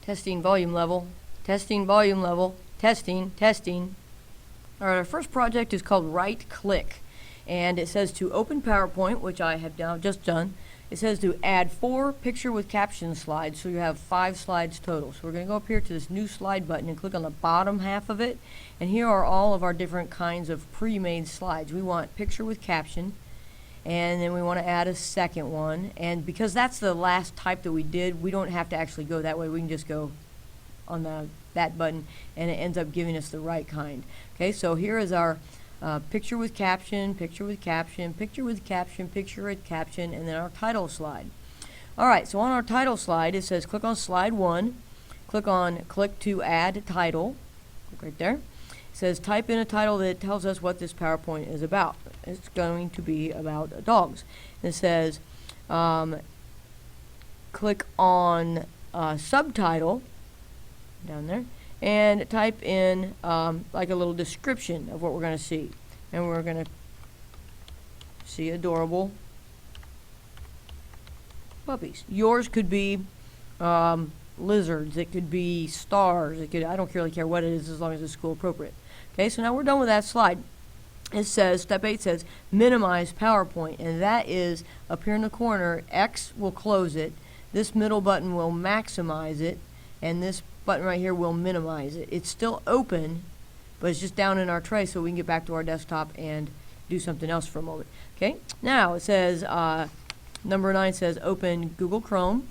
Testing volume level. Testing volume level. Testing. Testing. All right, our first project is called Right Click. And it says to open PowerPoint, which I have just done. It says to add 4 picture with caption slides, so you have 5 slides total. So we're going to go up here to this new slide button and click on the bottom half of it. And here are all of our different kinds of pre-made slides. We want picture with caption, and then we want to add a second one. And because that's the last type that we did, we don't have to actually go that way. We can just go on that button, and it ends up giving us the right kind. Okay, so here is our picture with caption, picture with caption, picture with caption, picture with caption, and then our title slide. Alright, so on our title slide it says click on slide 1, click to add title, click right there. It says type in a title that tells us what this PowerPoint is about. It's going to be about dogs. And it says click on subtitle down there and type in like a little description of what we're going to see. And we're going to see adorable puppies. Yours could be lizards, it could be stars, it could, I don't really care what it is as long as it's school appropriate. Okay, so now we're done with that slide. It says, step 8 says, minimize PowerPoint, and that is up here in the corner. X will close it, this middle button will maximize it, and this button right here will minimize it. It's still open, but it's just down in our tray so we can get back to our desktop and do something else for a moment. Okay, now it says, number 9 says open Google Chrome,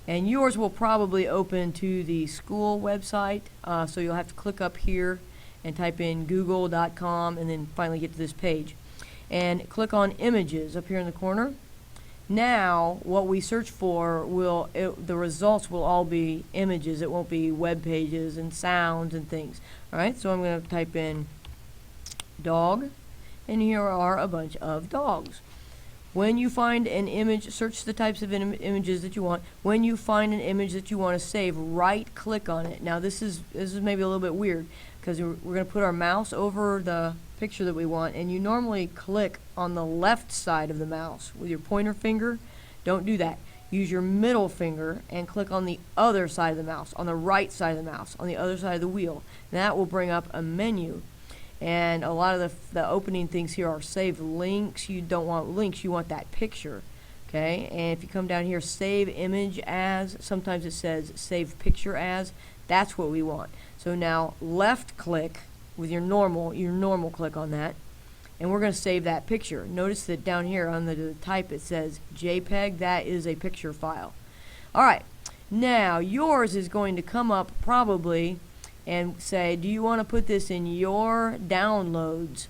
and yours will probably open to the school website, so you'll have to click up here and type in google.com and then finally get to this page. And click on images up here in the corner. Now what we search for the results will all be images. It won't be web pages and sounds and things. Alright, so I'm going to type in dog, and here are a bunch of dogs. When you find an image, search the types of images that you want. When you find an image that you want to save, right click on it. Now this is maybe a little bit weird because we're going to put our mouse over the picture that we want, and you normally click on the left side of the mouse with your pointer finger. Don't do that. Use your middle finger and click on the other side of the mouse, on the right side of the mouse, on the other side of the wheel. And that will bring up a menu. And a lot of the opening things here are save links. You don't want links, you want that picture. Okay, and if you come down here, save image as, sometimes it says save picture as, that's what we want. So now left click with your normal click on that, and we're going to save that picture. Notice that down here on the type it says JPEG, that is a picture file. Alright, now yours is going to come up probably and say, do you want to put this in your downloads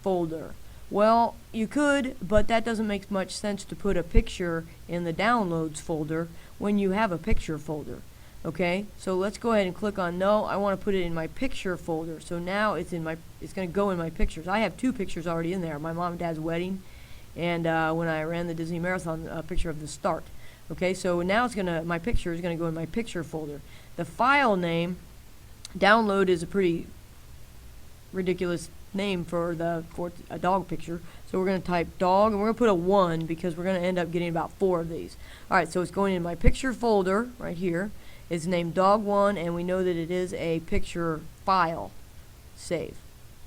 folder? Well, you could, but that doesn't make much sense to put a picture in the downloads folder when you have a picture folder. Okay, so let's go ahead and click on no, I want to put it in my picture folder. So now it's going to go in my pictures. I have 2 pictures already in there, my mom and dad's wedding, and when I ran the Disney Marathon, a picture of the start. Okay, so now my picture is going to go in my picture folder. The file name, download, is a pretty ridiculous name for a dog picture, so we're going to type dog, and we're going to put a 1 because we're going to end up getting about 4 of these. Alright, so it's going in my picture folder right here. It's named dog1, and we know that it is a picture file. Save.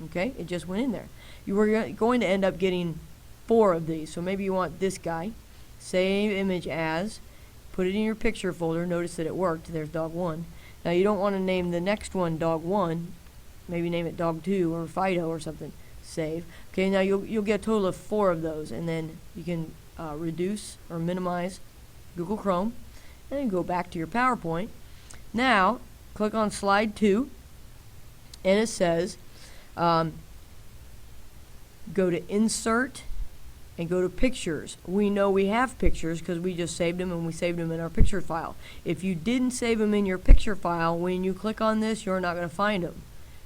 Okay, it just went in there. You were going to end up getting 4 of these, so maybe you want this guy. Save image as, put it in your picture folder. Notice that it worked. There's dog1. Now you don't want to name the next one dog1. Maybe name it dog2 or Fido or something. Save. Okay, now you'll get a total of 4 of those, and then you can reduce or minimize Google Chrome, and then go back to your PowerPoint. Now click on slide 2, and it says go to insert and go to pictures. We know we have pictures because we just saved them, and we saved them in our picture file. If you didn't save them in your picture file, when you click on this, you're not going to find them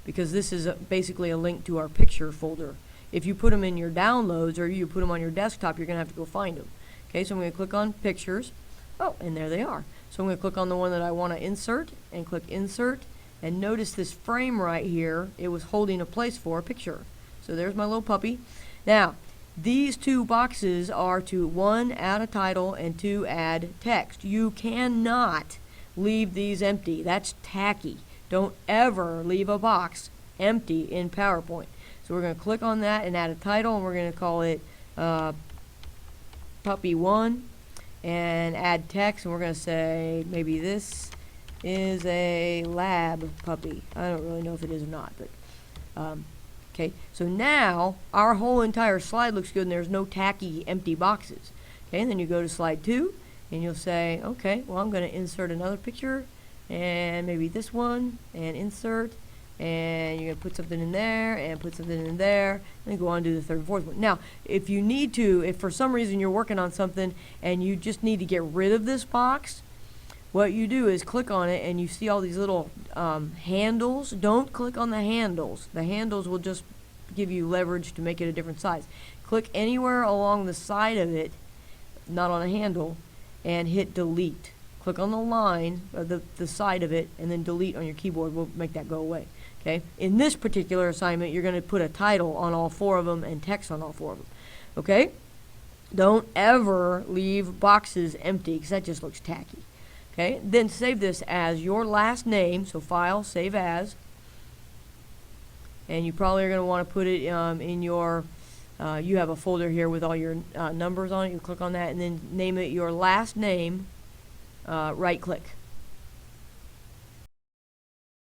because this is basically a link to our picture folder. If you put them in your downloads or you put them on your desktop, you're going to have to go find them. Okay, so I'm going to click on pictures. Oh, and there they are. So I'm going to click on the one that I want to insert and click insert, and notice this frame right here, it was holding a place for a picture. So there's my little puppy. Now these 2 boxes are to 1, add a title, and 2, add text. You cannot leave these empty. That's tacky. Don't ever leave a box empty in PowerPoint. So we're going to click on that and add a title, and we're going to call it Puppy 1, and add text, and we're going to say maybe this is a lab puppy. I don't really know if it is or not, but okay. So now our whole entire slide looks good, and there's no tacky empty boxes. Okay, and then you go to slide 2, and you'll say, okay, well, I'm going to insert another picture, and maybe this one, and insert, and you're going to put something in there, and put something in there, and then go on to the third and fourth one. Now, if you need to, if for some reason you're working on something, and you just need to get rid of this box, what you do is click on it, and you see all these little handles. Don't click on the handles. The handles will just give you leverage to make it a different size. Click anywhere along the side of it, not on a handle, and hit delete. Click on the line, the side of it, and then delete on your keyboard will make that go away. Okay? In this particular assignment, you're going to put a title on all 4 of them and text on all 4 of them. Okay? Don't ever leave boxes empty, because that just looks tacky. Okay? Then save this as your last name, so File, Save As, and you probably are going to want to put it in your you have a folder here with all your numbers on it. You click on that and then name it your last name, right click.